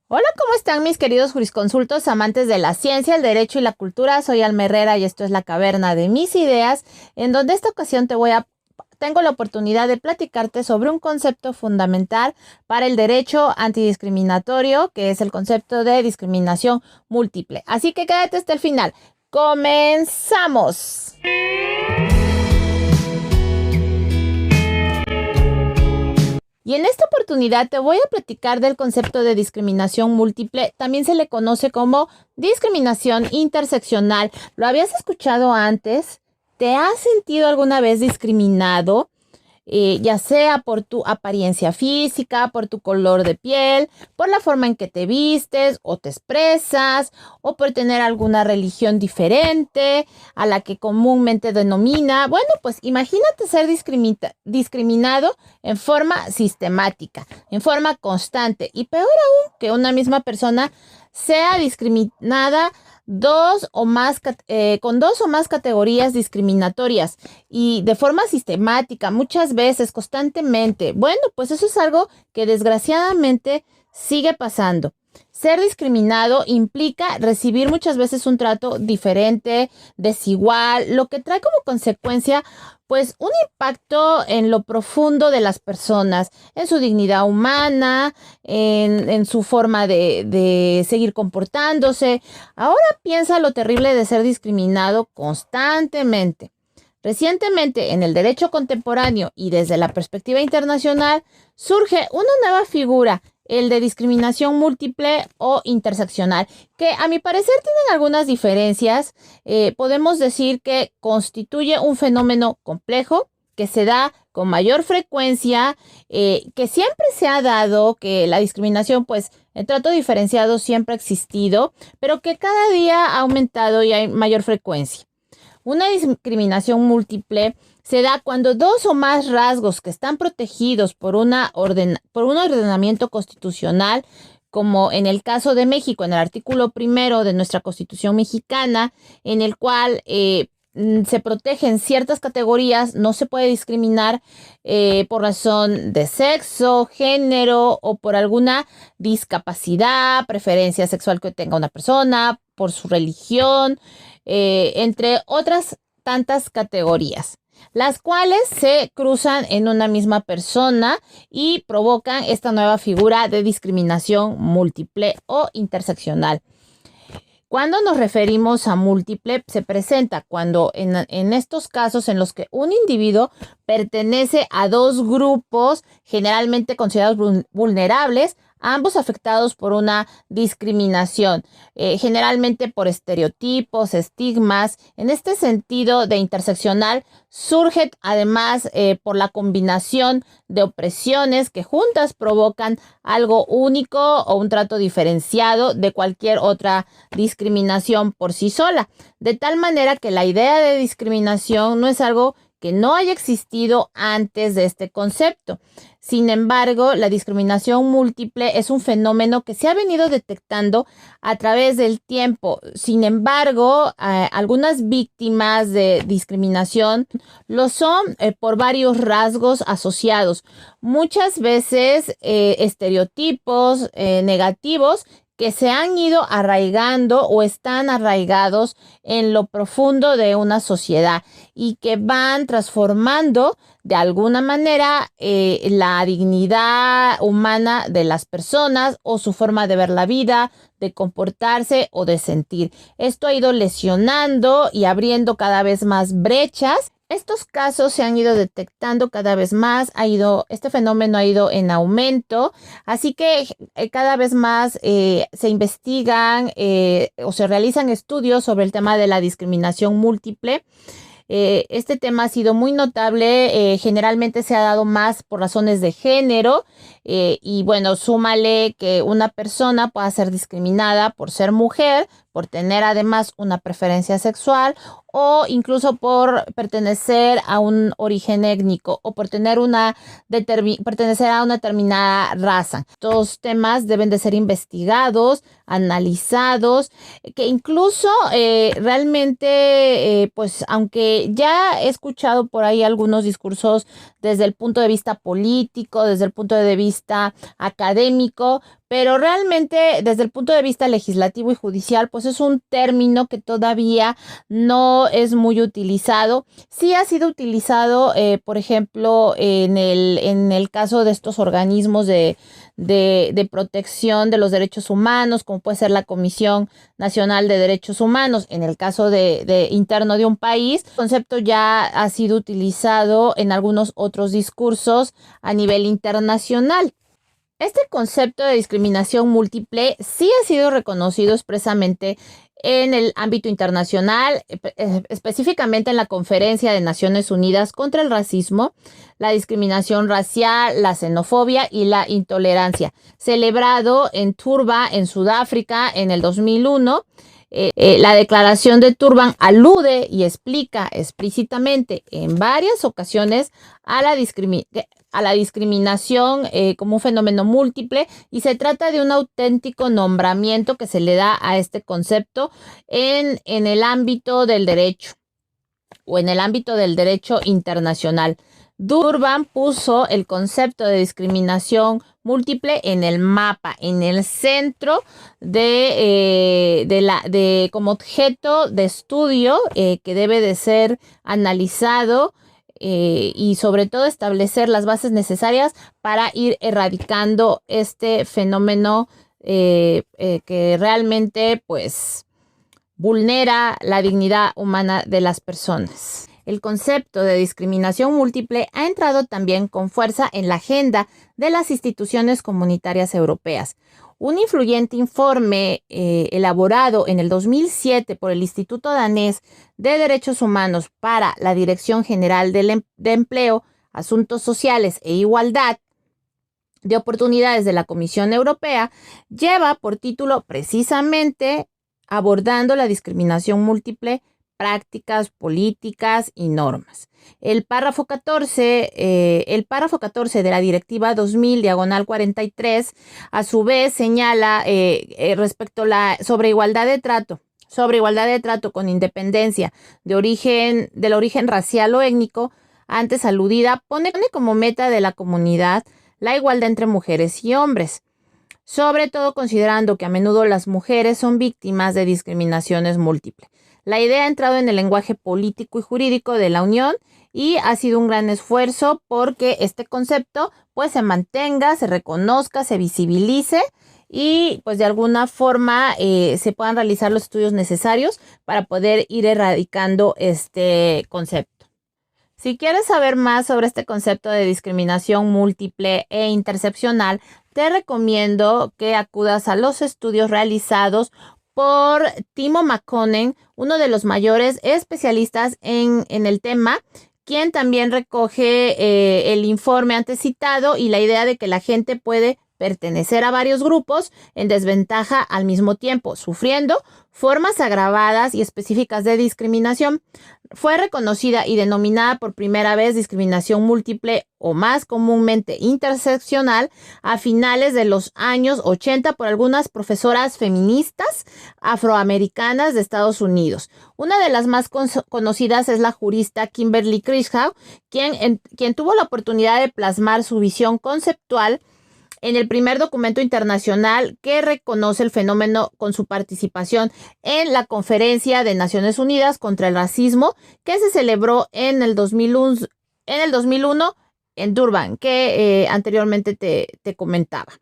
Hola, ¿cómo están mis queridos jurisconsultos, amantes de la ciencia, el derecho y la cultura? Soy Alma Herrera y esto es la Caverna de mis ideas, en donde esta ocasión tengo la oportunidad de platicarte sobre un concepto fundamental para el derecho antidiscriminatorio, que es el concepto de discriminación múltiple. Así que quédate hasta el final. ¡Comenzamos! Y en esta oportunidad te voy a platicar del concepto de discriminación múltiple. También se le conoce como discriminación interseccional. ¿Lo habías escuchado antes? ¿Te has sentido alguna vez discriminado? Ya sea por tu apariencia física, por tu color de piel, por la forma en que te vistes o te expresas, o por tener alguna religión diferente a la que comúnmente denomina. Bueno, pues imagínate ser discriminado en forma sistemática, en forma constante, y peor aún, que una misma persona sea discriminada con dos o más categorías discriminatorias y de forma sistemática, muchas veces, constantemente. Bueno, pues eso es algo que desgraciadamente sigue pasando. Ser discriminado implica recibir muchas veces un trato diferente, desigual, lo que trae como consecuencia pues un impacto en lo profundo de las personas, en su dignidad humana, en su forma de seguir comportándose. Ahora piensa lo terrible de ser discriminado constantemente. Recientemente, en el derecho contemporáneo y desde la perspectiva internacional, surge una nueva figura, el de discriminación múltiple o interseccional, que a mi parecer tienen algunas diferencias. Podemos decir que constituye un fenómeno complejo que se da con mayor frecuencia, que siempre se ha dado, que la discriminación, pues, el trato diferenciado siempre ha existido, pero que cada día ha aumentado y hay mayor frecuencia. Una discriminación múltiple se da cuando dos o más rasgos que están protegidos por un ordenamiento constitucional, como en el caso de México, en el artículo 1 de nuestra Constitución mexicana, en el cual se protegen ciertas categorías, no se puede discriminar por razón de sexo, género o por alguna discapacidad, preferencia sexual que tenga una persona, por su religión, entre otras tantas categorías, las cuales se cruzan en una misma persona y provocan esta nueva figura de discriminación múltiple o interseccional. Cuando nos referimos a múltiple, se presenta cuando en estos casos en los que un individuo pertenece a dos grupos generalmente considerados vulnerables, ambos afectados por una discriminación, generalmente por estereotipos, estigmas. En este sentido de interseccional, surge además por la combinación de opresiones que juntas provocan algo único o un trato diferenciado de cualquier otra discriminación por sí sola. De tal manera que la idea de discriminación no es algo que no haya existido antes de este concepto. Sin embargo, la discriminación múltiple es un fenómeno que se ha venido detectando a través del tiempo. Sin embargo, algunas víctimas de discriminación lo son por varios rasgos asociados. Muchas veces estereotipos negativos que se han ido arraigando o están arraigados en lo profundo de una sociedad y que van transformando de alguna manera la dignidad humana de las personas o su forma de ver la vida, de comportarse o de sentir. Esto ha ido lesionando y abriendo cada vez más brechas. Estos casos se han ido detectando cada vez más, este fenómeno ha ido en aumento, así que cada vez más se investigan o se realizan estudios sobre el tema de la discriminación múltiple. Este tema ha sido muy notable, generalmente se ha dado más por razones de género y bueno, súmale que una persona pueda ser discriminada por ser mujer, por tener además una preferencia sexual o incluso por pertenecer a un origen étnico o por tener pertenecer a una determinada raza. Estos temas deben de ser investigados, analizados, que incluso realmente, pues aunque ya he escuchado por ahí algunos discursos desde el punto de vista político, desde el punto de vista académico, pero realmente desde el punto de vista legislativo y judicial, pues es un término que todavía no es muy utilizado. Sí ha sido utilizado, por ejemplo, en el caso de estos organismos de protección de los derechos humanos, como puede ser la Comisión Nacional de Derechos Humanos, en el caso de interno de un país. El concepto ya ha sido utilizado en algunos otros discursos a nivel internacional. Este concepto de discriminación múltiple sí ha sido reconocido expresamente en el ámbito internacional, específicamente en la Conferencia de Naciones Unidas contra el Racismo, la discriminación racial, la xenofobia y la intolerancia, celebrado en Durban, en Sudáfrica, en el 2001. La declaración de Durban alude y explica explícitamente en varias ocasiones a la discriminación como un fenómeno múltiple, y se trata de un auténtico nombramiento que se le da a este concepto en el ámbito del derecho o en el ámbito del derecho internacional. Durban puso el concepto de discriminación múltiple en el mapa, en el centro como objeto de estudio que debe de ser analizado, y sobre todo establecer las bases necesarias para ir erradicando este fenómeno que realmente pues vulnera la dignidad humana de las personas. El concepto de discriminación múltiple ha entrado también con fuerza en la agenda de las instituciones comunitarias europeas. Un influyente informe elaborado en el 2007 por el Instituto Danés de Derechos Humanos para la Dirección General de Empleo, Asuntos Sociales e Igualdad de Oportunidades de la Comisión Europea lleva por título precisamente abordando la discriminación múltiple, prácticas, políticas y normas. El párrafo 14 de la Directiva 2000/43, a su vez, señala respecto a sobre igualdad de trato con independencia del origen racial o étnico antes aludida, pone como meta de la comunidad la igualdad entre mujeres y hombres, sobre todo considerando que a menudo las mujeres son víctimas de discriminaciones múltiples. La idea ha entrado en el lenguaje político y jurídico de la Unión y ha sido un gran esfuerzo porque este concepto pues se mantenga, se reconozca, se visibilice y pues de alguna forma se puedan realizar los estudios necesarios para poder ir erradicando este concepto. Si quieres saber más sobre este concepto de discriminación múltiple e interseccional, te recomiendo que acudas a los estudios realizados por Timo Makkonen, uno de los mayores especialistas en el tema, quien también recoge el informe antes citado y la idea de que la gente puede pertenecer a varios grupos en desventaja al mismo tiempo, sufriendo formas agravadas y específicas de discriminación. Fue reconocida y denominada por primera vez discriminación múltiple o más comúnmente interseccional a finales de los años 80 por algunas profesoras feministas afroamericanas de Estados Unidos. Una de las más conocidas es la jurista Kimberly Crenshaw, quien tuvo la oportunidad de plasmar su visión conceptual en el primer documento internacional que reconoce el fenómeno con su participación en la Conferencia de Naciones Unidas contra el Racismo, que se celebró en el 2001 en Durban, que anteriormente te comentaba.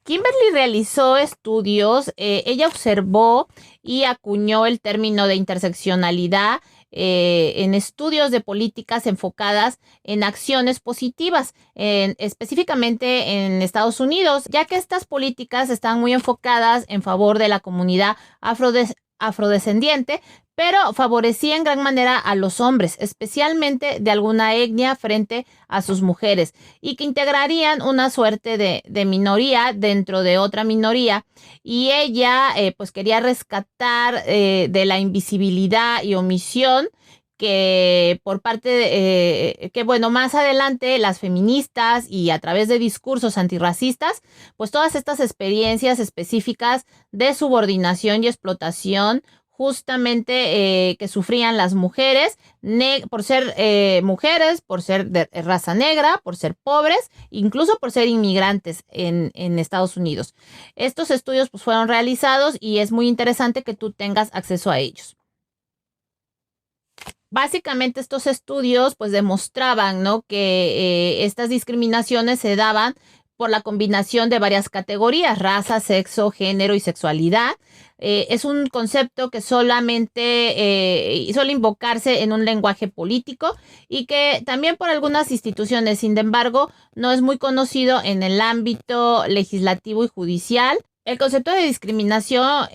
Kimberly realizó estudios, ella observó y acuñó el término de interseccionalidad en estudios de políticas enfocadas en acciones positivas, específicamente en Estados Unidos, ya que estas políticas están muy enfocadas en favor de la comunidad afrodescendiente, pero favorecía en gran manera a los hombres, especialmente de alguna etnia frente a sus mujeres, y que integrarían una suerte de minoría dentro de otra minoría, y ella pues quería rescatar de la invisibilidad y omisión que por parte de, que bueno, más adelante las feministas y a través de discursos antirracistas, pues todas estas experiencias específicas de subordinación y explotación justamente que sufrían las mujeres por ser mujeres, por ser de raza negra, por ser pobres, incluso por ser inmigrantes en Estados Unidos. Estos estudios pues, fueron realizados y es muy interesante que tú tengas acceso a ellos. Básicamente estos estudios pues demostraban, ¿no?, que estas discriminaciones se daban por la combinación de varias categorías: raza, sexo, género y sexualidad. Es un concepto que solamente suele invocarse en un lenguaje político y que también por algunas instituciones, sin embargo, no es muy conocido en el ámbito legislativo y judicial. El concepto de discriminación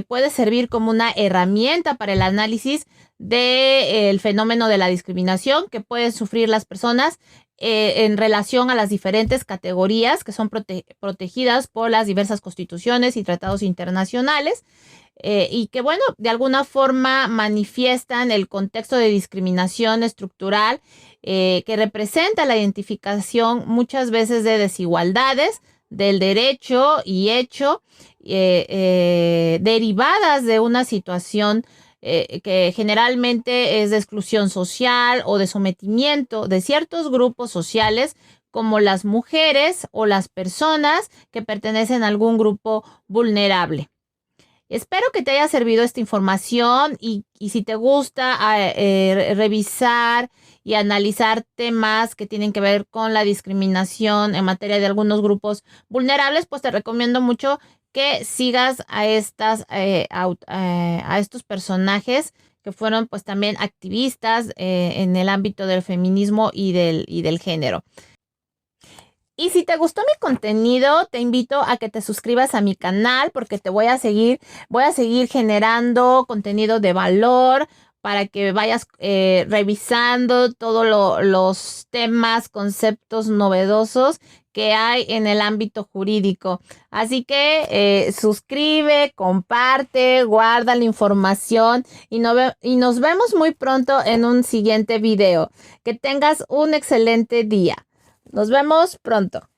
puede servir como una herramienta para el análisis del fenómeno de la discriminación que pueden sufrir las personas en relación a las diferentes categorías que son protegidas por las diversas constituciones y tratados internacionales y que, bueno, de alguna forma manifiestan el contexto de discriminación estructural que representa la identificación muchas veces de desigualdades del derecho y hecho derivadas de una situación que generalmente es de exclusión social o de sometimiento de ciertos grupos sociales como las mujeres o las personas que pertenecen a algún grupo vulnerable. Espero que te haya servido esta información y si te gusta revisar y analizar temas que tienen que ver con la discriminación en materia de algunos grupos vulnerables, pues te recomiendo mucho que sigas a estos personajes que fueron pues también activistas en el ámbito del feminismo y del género. Y si te gustó mi contenido, te invito a que te suscribas a mi canal porque voy a seguir generando contenido de valor para que vayas revisando todos los temas, conceptos novedosos que hay en el ámbito jurídico. Así que suscribe, comparte, guarda la información y nos vemos muy pronto en un siguiente video. Que tengas un excelente día. Nos vemos pronto.